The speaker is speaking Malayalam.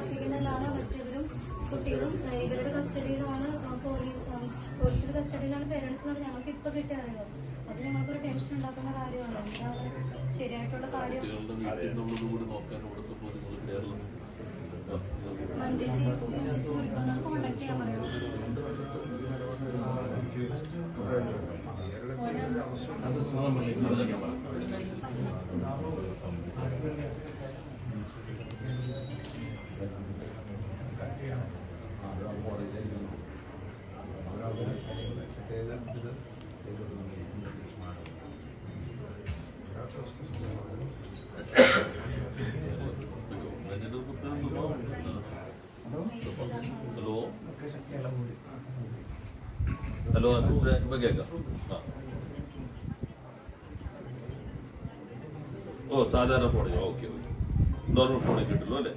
പഠിപ്പിക്കുന്നതാണ് മറ്റവരും കുട്ടികളും ഇവരുടെ കസ്റ്റഡിയിലാണ് പോലീസിന്റെ കസ്റ്റഡിയിലാണ് പേരൻസ് എന്ന് പറഞ്ഞാൽ ഞങ്ങൾക്ക് ഇപ്പൊ കിട്ടിയ അറിയുന്നത്. അത് ഞങ്ങൾക്കൊരു ടെൻഷൻ ഉണ്ടാക്കുന്ന കാര്യമാണ്. എന്താണ് ശരിയായിട്ടുള്ള കാര്യം? മഞ്ചേച്ചി കോണ്ടാക്ട് ചെയ്യാൻ പറയുമോ? ഹലോ അസിസ്റ്റന്റ് ഇപ്പൊ കേൾക്കാം. ഓ സാധാരണ ഫോണിൽ ഓക്കെ നോർമൽ ഫോണിൽ കിട്ടുള്ളൂ അല്ലേ?